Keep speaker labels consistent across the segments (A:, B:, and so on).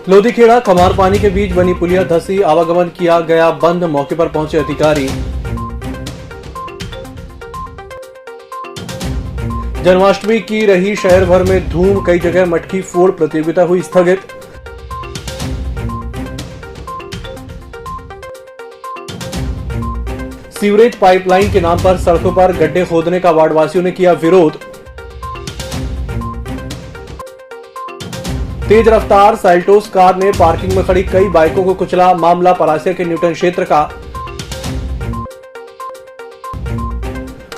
A: लोधीखेड़ा खमारपानी के बीच बनी पुलिया धसी, आवागमन किया गया बंद, मौके पर पहुंचे अधिकारी। जन्माष्टमी की रही शहर भर में धूम, कई जगह मटकी फोड़ प्रतियोगिता हुई स्थगित। सीवरेज पाइपलाइन के नाम पर सड़कों पर गड्ढे खोदने का वार्डवासियों ने किया विरोध। तेज रफ्तार सेल्टोस कार ने पार्किंग में खड़ी कई बाइकों को कुचला, मामला पलासिया के न्यूटन क्षेत्र का।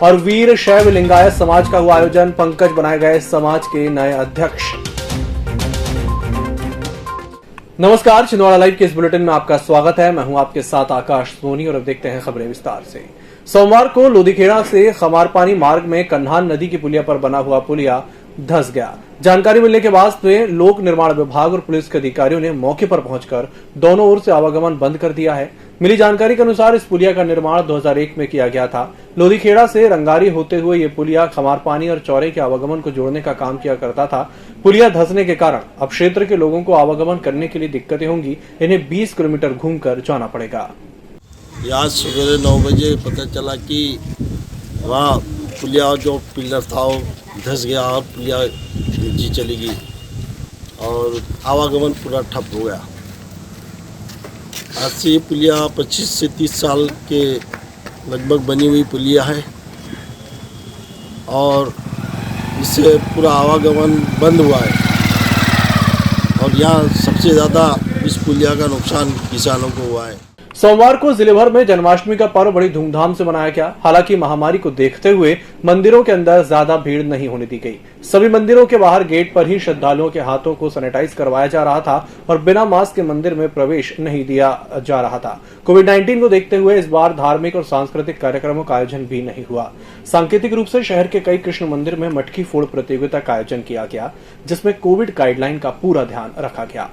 A: और वीर शैव लिंगायत समाज का हुआ आयोजन, पंकज बनाए गए समाज के नए अध्यक्ष। नमस्कार, छिंदवाड़ा लाइव के इस बुलेटिन में आपका स्वागत है। मैं हूं आपके साथ आकाश सोनी और अब देखते हैं खबरें विस्तार से। सोमवार को लोधीखेड़ा से खमारपानी मार्ग में कन्हान नदी की पुलिया पर बना हुआ पुलिया धंस गया। जानकारी मिलने के बाद लोक निर्माण विभाग और पुलिस के अधिकारियों ने मौके पर पहुंचकर दोनों ओर से आवागमन बंद कर दिया है। मिली जानकारी के अनुसार इस पुलिया का निर्माण 2001 में किया गया था। लोधीखेड़ा से रंगारी होते हुए ये पुलिया खमारपानी और चौरे के आवागमन को जोड़ने का काम किया करता था। पुलिया धंसने के कारण अब क्षेत्र के लोगों को आवागमन करने के लिए दिक्कतें होंगी। इन्हें 20 किलोमीटर घूमकर जाना पड़ेगा।
B: आज सवेरे 9 बजे पता चला कि वहाँ पुलिया जो पिलर था वो धंस गया और पुलिया नीचे चली गई और आवागमन पूरा ठप हो गया। आज से ये पुलिया 25 से 30 साल के लगभग बनी हुई पुलिया है और इससे पूरा आवागमन बंद हुआ है और यहाँ सबसे ज़्यादा इस पुलिया का नुकसान किसानों को हुआ है।
A: सोमवार को जिले भर में जन्माष्टमी का पर्व बड़ी धूमधाम से मनाया गया। हालांकि महामारी को देखते हुए मंदिरों के अंदर ज्यादा भीड़ नहीं होने दी गई। सभी मंदिरों के बाहर गेट पर ही श्रद्धालुओं के हाथों को सैनिटाइज करवाया जा रहा था और बिना मास्क के मंदिर में प्रवेश नहीं दिया जा रहा था। कोविड-19 को देखते हुए इस बार धार्मिक और सांस्कृतिक कार्यक्रमों का आयोजन भी नहीं हुआ। सांकेतिक रूप से शहर के कई कृष्ण मंदिर में मटकी फोड़ प्रतियोगिता का आयोजन किया गया, जिसमें कोविड गाइडलाइन का पूरा ध्यान रखा गया।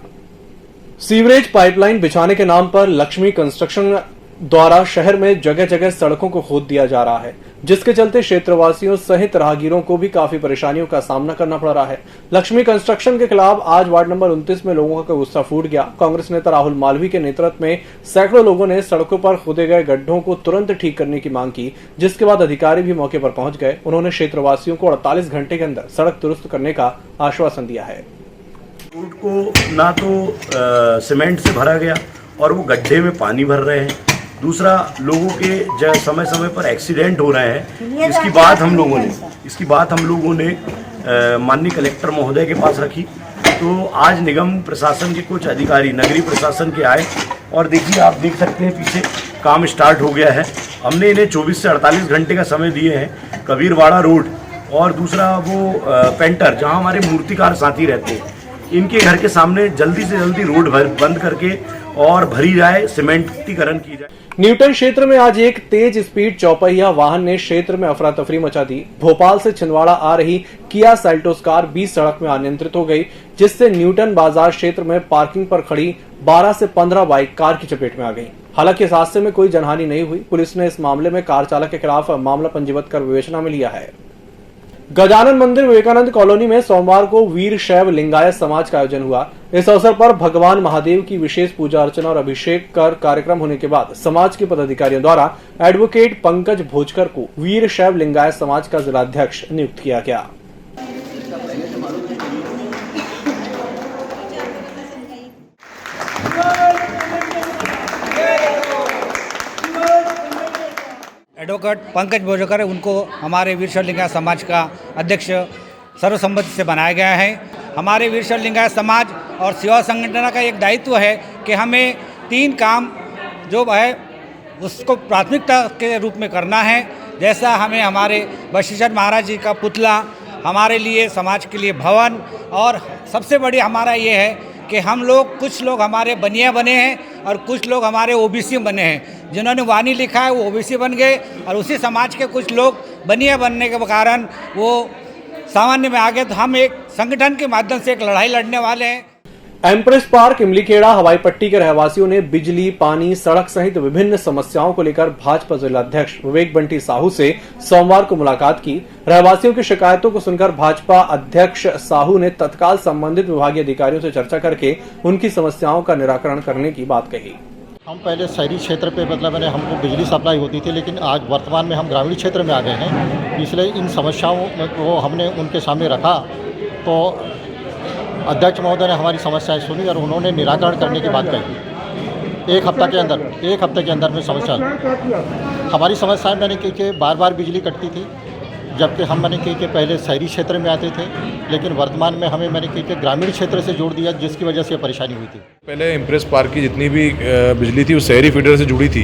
A: सीवरेज पाइपलाइन बिछाने के नाम पर लक्ष्मी कंस्ट्रक्शन द्वारा शहर में जगह जगह सड़कों को खोद दिया जा रहा है, जिसके चलते क्षेत्रवासियों सहित राहगीरों को भी काफी परेशानियों का सामना करना पड़ रहा है। लक्ष्मी कंस्ट्रक्शन के खिलाफ आज वार्ड नंबर 29 में लोगों का गुस्सा फूट गया। कांग्रेस नेता राहुल मालवी के नेतृत्व में सैकड़ों लोगों ने सड़कों पर खोदे गए गड्ढों को तुरंत ठीक करने की मांग की, जिसके बाद अधिकारी भी मौके पर पहुंच गए। उन्होंने क्षेत्रवासियों को 48 घंटे के अंदर सड़क दुरुस्त करने का आश्वासन दिया है।
C: रोड को ना तो सीमेंट से भरा गया और वो गड्ढे में पानी भर रहे हैं। दूसरा, लोगों के समय समय पर एक्सीडेंट हो रहे हैं। इसकी बात हम लोगों ने माननीय कलेक्टर महोदय के पास रखी। तो आज निगम प्रशासन के कुछ अधिकारी नगरीय प्रशासन के आए और देखिए, आप देख सकते हैं पीछे काम स्टार्ट हो गया है। हमने इन्हें 24 से 48 घंटे का समय दिए हैं। कबीरवाड़ा रोड और दूसरा वो पेंटर, जहाँ हमारे मूर्तिकार साथी रहते हैं, इनके घर के सामने जल्दी से जल्दी रोड बंद करके और भरी जाए, सीमेंटीकरण की जाए।
A: न्यूटन क्षेत्र में आज एक तेज स्पीड चौपहिया वाहन ने क्षेत्र में अफरा तफरी मचा दी। भोपाल से छिंदवाड़ा आ रही किया सेल्टोस कार बीच सड़क में अनियंत्रित हो गई, जिससे न्यूटन बाजार क्षेत्र में पार्किंग पर खड़ी 12 से 15 बाइक कार की चपेट में आ गई। हालांकि इस हादसे में कोई जनहानि नहीं हुई। पुलिस ने इस मामले में कार चालक के खिलाफ मामला पंजीबद्ध कर विवेचना में लिया है। गजानन मंदिर विवेकानंद कॉलोनी में सोमवार को वीर शैव लिंगायत समाज का आयोजन हुआ। इस अवसर पर भगवान महादेव की विशेष पूजा अर्चना और अभिषेक कर कार्यक्रम होने के बाद समाज के पदाधिकारियों द्वारा एडवोकेट पंकज भोजकर को वीर शैव लिंगायत समाज का जिलाध्यक्ष नियुक्त किया गया।
D: एडवोकेट पंकज भोजकर, उनको हमारे वीर शैव लिंगायत समाज का अध्यक्ष सर्वसम्मति से बनाया गया है। हमारे वीर शैव लिंगायत समाज और सेवा संगठन का एक दायित्व है कि हमें 3 काम जो है उसको प्राथमिकता के रूप में करना है। जैसा हमें हमारे वशिष्ठ महाराज जी का पुतला, हमारे लिए समाज के लिए भवन, और सबसे बड़ी हमारा ये है कि हम लोग, कुछ लोग हमारे बनिया बने हैं और कुछ लोग हमारे ओबीसी बने हैं। जिन्होंने वानी लिखा है वो ओबीसी बन गए और उसी समाज के कुछ लोग बनिया बनने के कारण वो सामान्य में आ गए। तो हम एक संगठन के माध्यम से एक लड़ाई लड़ने वाले हैं।
A: एम्प्रेस पार्क इमलीखेड़ा हवाई पट्टी के रहवासियों ने बिजली, पानी, सड़क सहित विभिन्न समस्याओं को लेकर भाजपा जिलाध्यक्ष विवेक बंटी साहू से सोमवार को मुलाकात की। रहवासियों की शिकायतों को सुनकर भाजपा अध्यक्ष साहू ने तत्काल संबंधित विभागीय अधिकारियों से चर्चा करके उनकी समस्याओं का निराकरण करने की बात कही।
E: हम पहले शहरी क्षेत्र पे मतलब हमको बिजली सप्लाई होती थी, लेकिन आज वर्तमान में हम ग्रामीण क्षेत्र में आ गए हैं, इसलिए इन समस्याओं को हमने उनके सामने रखा तो अध्यक्ष महोदय ने हमारी समस्याएं सुनी और उन्होंने निराकरण करने की बात कही। एक हफ्ते के अंदर में समस्या हमारी समस्याएं मैंने की कि बार बार बिजली कटती थी, जबकि हम मैंने की कि पहले शहरी क्षेत्र में आते थे, लेकिन वर्तमान में हमें मैंने की कि ग्रामीण क्षेत्र से जोड़ दिया, जिसकी वजह से परेशानी हुई थी।
F: पहले इम्प्रेस पार्क की जितनी भी बिजली थी वो शहरी फीडर से जुड़ी थी,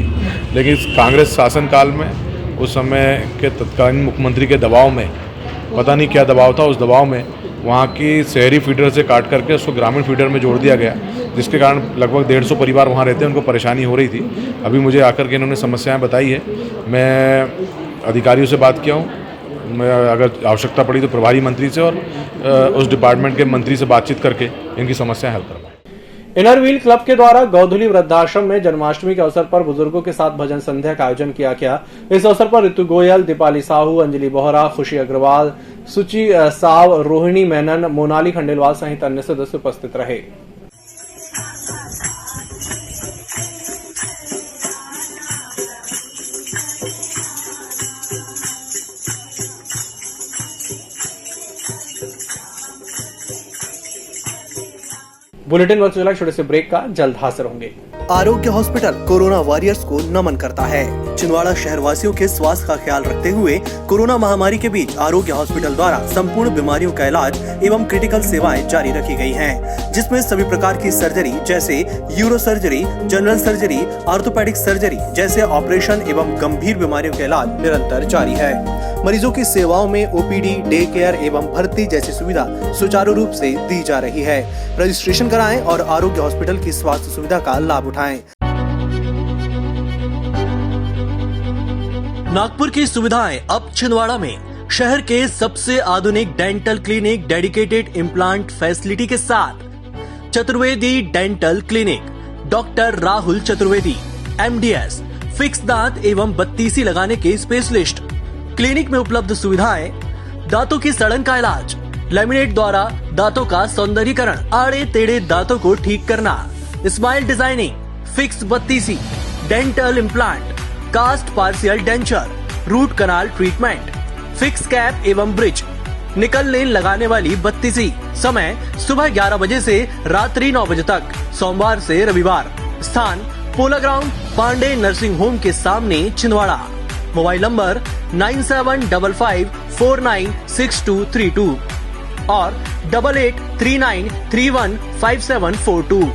F: लेकिन कांग्रेस शासनकाल में उस समय के तत्कालीन मुख्यमंत्री के दबाव में, पता नहीं क्या दबाव था, उस दबाव में वहाँ की शहरी फीडर से काट करके उसको ग्रामीण फीडर में जोड़ दिया गया, जिसके कारण लगभग 150 परिवार वहाँ रहते हैं, उनको परेशानी हो रही थी। अभी मुझे आकर के इन्होंने समस्याएं बताई है, मैं अधिकारियों से बात किया हूँ, मैं अगर आवश्यकता पड़ी तो प्रभारी मंत्री से और उस डिपार्टमेंट के मंत्री से बातचीत करके इनकी समस्याएं हल करवाएं।
A: इनर व्हील क्लब के द्वारा गौधुली वृद्धाश्रम में जन्माष्टमी के अवसर पर बुजुर्गों के साथ भजन संध्या का आयोजन किया गया। इस अवसर पर ऋतु गोयल, दीपाली साहू, अंजलि बोहरा, खुशी अग्रवाल, सुचि साव, रोहिणी मेनन, मोनाली खंडेलवाल सहित अन्य सदस्य उपस्थित रहे। बुलेटिन वक्त चला छोटे से ब्रेक का, जल्द हाजिर होंगे।
G: आरोग्य हॉस्पिटल कोरोना वॉरियर्स को नमन करता है। छिंदवाड़ा शहरवासियों के स्वास्थ्य का ख्याल रखते हुए कोरोना महामारी के बीच आरोग्य हॉस्पिटल द्वारा संपूर्ण बीमारियों का इलाज एवं क्रिटिकल सेवाएं जारी रखी गई हैं, जिसमें सभी प्रकार की सर्जरी जैसे euro surgery, general surgery, orthopaedic surgery जैसे ऑपरेशन एवं गंभीर बीमारियों का इलाज निरंतर जारी है। मरीजों की सेवाओं में ओपीडी, डे केयर एवं भर्ती जैसी सुविधा सुचारू रूप से दी जा रही है। रजिस्ट्रेशन कराएं और आरोग्य हॉस्पिटल की स्वास्थ्य सुविधा का लाभ उठाएं।
H: नागपुर की सुविधाएं अब छिंदवाड़ा में। शहर के सबसे आधुनिक dental clinic dedicated implant facility के साथ Chaturvedi dental clinic, doctor Rahul Chaturvedi, MDS, fix दांत एवं बत्तीसी लगाने के स्पेशलिस्ट। क्लिनिक में उपलब्ध सुविधाएं: दांतों की सड़न का इलाज, लैमिनेट द्वारा दांतों का सौंदर्यीकरण, आड़े टेढ़े दांतों को ठीक करना, स्माइल डिजाइनिंग, फिक्स बत्तीसी, dental implant, cast partial denture, root canal treatment, fix cap एवं ब्रिज, निकल लेन लगाने वाली बत्तीसी। समय सुबह 11 बजे से रात्रि 9 बजे तक, सोमवार से रविवार। स्थान पोला ग्राउंड, पांडे नर्सिंग होम के सामने, छिंदवाड़ा। मोबाइल नंबर 9755496232 और 8839315742।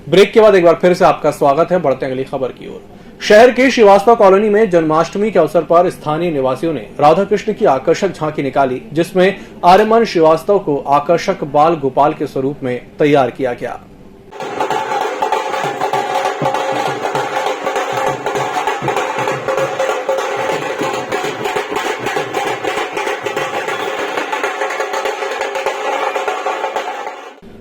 A: ब्रेक के बाद एक बार फिर से आपका स्वागत है। बढ़ते हैं अगली खबर की ओर। शहर के श्रीवास्तव कॉलोनी में जन्माष्टमी के अवसर पर स्थानीय निवासियों ने राधा कृष्ण की आकर्षक झांकी निकाली, जिसमें आर्यमन श्रीवास्तव को आकर्षक बाल गोपाल के स्वरूप में तैयार किया गया।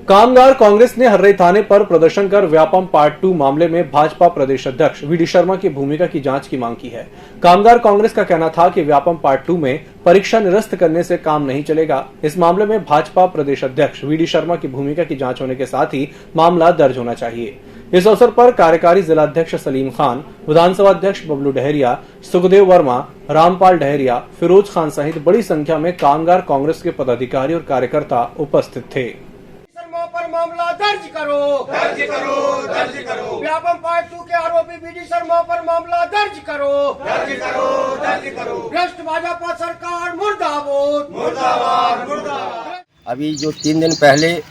A: कामगार कांग्रेस ने हर्रई थाने पर प्रदर्शन कर व्यापम पार्ट 2 मामले में भाजपा प्रदेश अध्यक्ष वीडी शर्मा की भूमिका की जांच की मांग की है। कामगार कांग्रेस का कहना था कि व्यापम पार्ट 2 में परीक्षा निरस्त करने से काम नहीं चलेगा। इस मामले में भाजपा प्रदेश अध्यक्ष वीडी शर्मा की भूमिका की जांच होने के साथ ही मामला दर्ज होना चाहिए। इस अवसर पर कार्यकारी जिलाध्यक्ष सलीम खान, विधानसभा अध्यक्ष बबलू डहरिया, सुखदेव वर्मा, रामपाल डहरिया, फिरोज खान सहित बड़ी संख्या में कामगार कांग्रेस के पदाधिकारी और कार्यकर्ता उपस्थित थे।
I: पर मामला दर्ज करो, दर्ज करो, दर्ज करो। व्यापम पार्ट 2 के आरोपी वीडी शर्मा पर मामला दर्ज करो, दर्ज करो, दर्ज करो। भ्रष्ट भाजपा सरकार मुर्दाबाद, मुर्दाबाद, मुर्दाबाद।
J: अभी जो 3 दिन पहले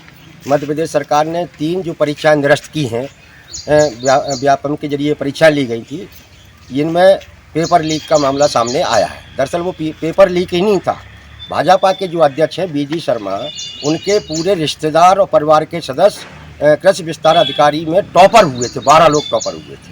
J: मध्य प्रदेश सरकार ने 3 जो परीक्षाएं निरस्त की हैं, व्यापम के जरिए परीक्षा ली गई थी, इनमें पेपर लीक का मामला सामने आया है। दरअसल वो पेपर लीक ही नहीं था। भाजपा के जो अध्यक्ष हैं वीडी शर्मा, उनके पूरे रिश्तेदार और परिवार के सदस्य कृषि विस्तार अधिकारी में टॉपर हुए थे, 12 लोग टॉपर हुए थे।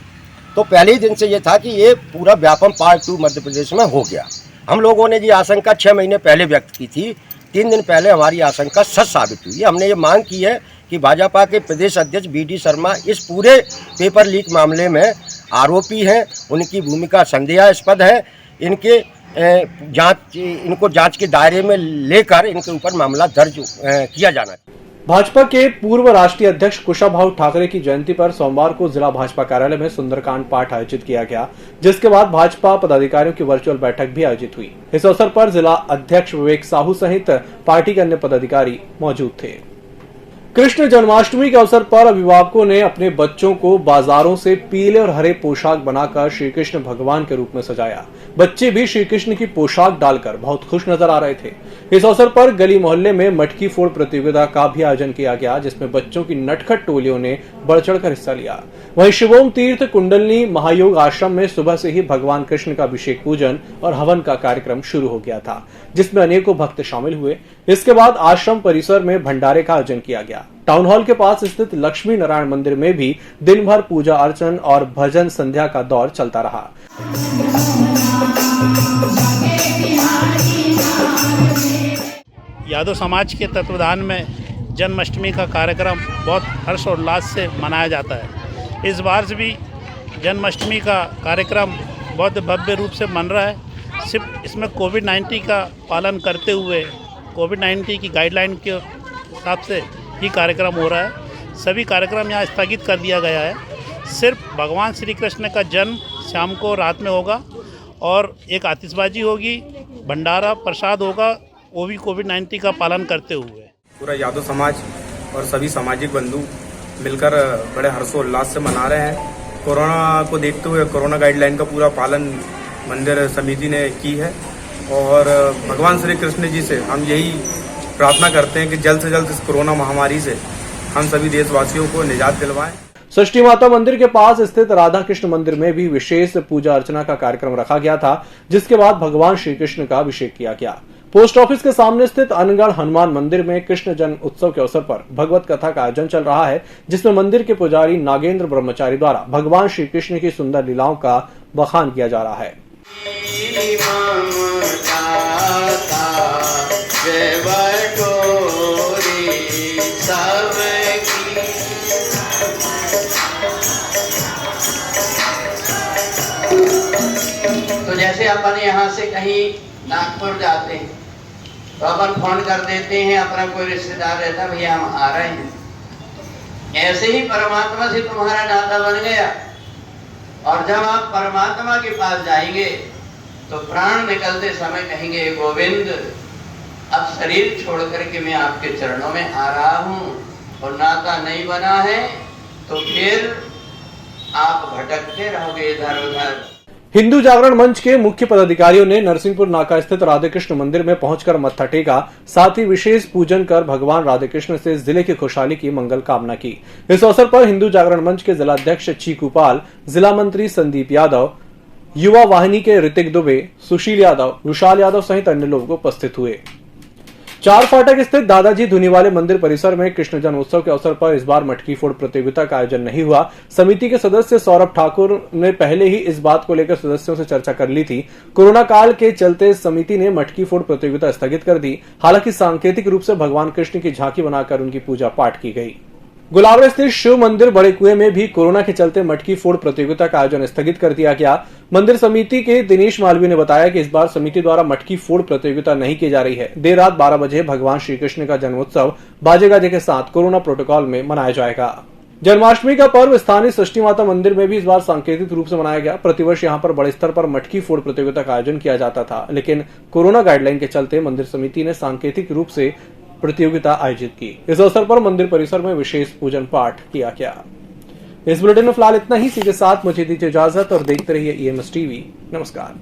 J: तो पहले ही दिन से ये था कि ये पूरा व्यापम पार्ट 2 मध्य प्रदेश में हो गया। हम लोगों ने ये आशंका 6 महीने पहले व्यक्त की थी 3 दिन पहले हमारी आशंका सच साबित हुई। हमने ये मांग की है कि भाजपा के प्रदेश अध्यक्ष BD शर्मा इस पूरे पेपर लीक मामले में आरोपी हैं, उनकी भूमिका संदेहास्पद है। इनको जांच के दायरे में लेकर इनके ऊपर मामला दर्ज किया जाना चाहिए।
A: भाजपा के पूर्व राष्ट्रीय अध्यक्ष कुशाभाऊ ठाकरे की जयंती पर सोमवार को जिला भाजपा कार्यालय में सुंदरकांड पाठ आयोजित किया गया, जिसके बाद भाजपा पदाधिकारियों की वर्चुअल बैठक भी आयोजित हुई। इस अवसर पर जिला अध्यक्ष विवेक साहू सहित पार्टी के अन्य पदाधिकारी मौजूद थे। कृष्ण जन्माष्टमी के अवसर पर अभिभावकों ने अपने बच्चों को बाजारों से पीले और हरे पोशाक बनाकर श्री कृष्ण भगवान के रूप में सजाया। बच्चे भी श्री कृष्ण की पोशाक डालकर बहुत खुश नजर आ रहे थे। इस अवसर पर गली मोहल्ले में मटकी फोड़ प्रतियोगिता का भी आयोजन किया गया, जिसमें बच्चों की नटखट टोलियों ने बढ़ चढ़कर हिस्सा लिया। वहीं शिवोम तीर्थ कुंडलनी महायोग आश्रम में सुबह से ही भगवान कृष्ण का अभिषेक पूजन और हवन का कार्यक्रम शुरू हो गया था, जिसमें अनेकों भक्त शामिल हुए। इसके बाद आश्रम परिसर में भंडारे का आयोजन किया गया। टाउन हॉल के पास स्थित लक्ष्मी नारायण मंदिर में भी दिन भर पूजा अर्चन और भजन संध्या का दौर चलता रहा।
K: यादव समाज के तत्वाधान में जन्माष्टमी का कार्यक्रम बहुत हर्ष और उल्लास से मनाया जाता है। इस बार भी जन्माष्टमी का कार्यक्रम बहुत भव्य रूप से मन रहा है। सिर्फ इसमें कोविड-19 का पालन करते हुए कोविड-19 की गाइडलाइन के हिसाब से ही कार्यक्रम हो रहा है। सभी कार्यक्रम यहाँ स्थगित कर दिया गया है। सिर्फ भगवान श्री कृष्ण का जन्म शाम को रात में होगा और एक आतिशबाजी होगी, भंडारा प्रसाद होगा, वो भी कोविड-19 का पालन करते हुए।
L: पूरा यादव समाज और सभी सामाजिक बंधु मिलकर बड़े हर्षोल्लास से मना रहे हैं। कोरोना को देखते हुए कोरोना गाइडलाइन का पूरा पालन मंदिर समिति ने की है और भगवान श्री कृष्ण जी से हम यही प्रार्थना करते हैं कि जल्द से जल्द इस कोरोना महामारी से हम सभी देशवासियों को निजात दिलवाएं।
A: षष्ठी माता मंदिर के पास स्थित राधा कृष्ण मंदिर में भी विशेष पूजा अर्चना का कार्यक्रम रखा गया था, जिसके बाद भगवान श्री कृष्ण का अभिषेक किया गया। पोस्ट ऑफिस के सामने स्थित अनगढ़ हनुमान मंदिर में कृष्ण जन्म उत्सव के अवसर पर भगवत कथा का आयोजन चल रहा है, जिसमें मंदिर के पुजारी नागेंद्र ब्रह्मचारी द्वारा भगवान श्री कृष्ण की सुंदर लीलाओं का बखान किया जा रहा है।
M: तो जैसे अपन यहाँ से कहीं नागपुर जाते हैं तो अपन फोन कर देते हैं, अपना कोई रिश्तेदार रहता है, भैया हम आ रहे हैं। ऐसे ही परमात्मा से तुम्हारा नाता बन गया और जब आप परमात्मा के पास जाएंगे तो प्राण निकलते समय कहेंगे, गोविंद अब शरीर छोड़ करके मैं आपके चरणों में आ रहा हूँ, और नाता नहीं बना है तो फिर आप भटकते रहोगे इधर उधर।
A: हिंदू जागरण मंच के मुख्य पदाधिकारियों ने नरसिंहपुर नाका स्थित राधे कृष्ण मंदिर में पहुंचकर मत्था टेका, साथ ही विशेष पूजन कर भगवान राधे कृष्ण से जिले की खुशहाली की मंगल कामना की। इस अवसर पर हिंदू जागरण मंच के जिलाध्यक्ष चीकू पाल, जिला मंत्री संदीप यादव, युवा वाहिनी के ऋतिक दुबे, सुशील यादव, विशाल यादव सहित अन्य लोग उपस्थित हुए। चार फाटक स्थित दादाजी धुनीवाले मंदिर परिसर में कृष्ण जन्म उत्सव के अवसर पर इस बार मटकी फोड़ प्रतियोगिता का आयोजन नहीं हुआ। समिति के सदस्य सौरभ ठाकुर ने पहले ही इस बात को लेकर सदस्यों से चर्चा कर ली थी। कोरोना काल के चलते समिति ने मटकी फोड़ प्रतियोगिता स्थगित कर दी। हालांकि सांकेतिक रूप से भगवान कृष्ण की झांकी बनाकर उनकी पूजा पाठ की गई। गुलाबरा स्थित शिव मंदिर बड़े कुएं में भी कोरोना के चलते मटकी फोड़ प्रतियोगिता का आयोजन स्थगित कर दिया गया। मंदिर समिति के दिनेश मालवीय ने बताया कि इस बार समिति द्वारा मटकी फोड़ प्रतियोगिता नहीं की जा रही है। देर रात 12 बजे भगवान श्री कृष्ण का जन्मोत्सव बाजे गाजे के साथ कोरोना प्रोटोकॉल में मनाया जाएगा। जन्माष्टमी का पर्व स्थानीय षष्ठी माता मंदिर में भी इस बार सांकेतिक रूप से मनाया गया। प्रतिवर्ष यहाँ पर बड़े स्तर पर मटकी फोड़ प्रतियोगिता का आयोजन किया जाता था, लेकिन कोरोना गाइडलाइन के चलते मंदिर समिति ने सांकेतिक रूप से प्रतियोगिता आयोजित की। इस अवसर पर मंदिर परिसर में विशेष पूजन पाठ किया गया। इस बुलेटिन में फिलहाल इतना ही। सीधे साथ मुझे दीजिए इजाजत और देखते रहिए EMS टीवी। नमस्कार।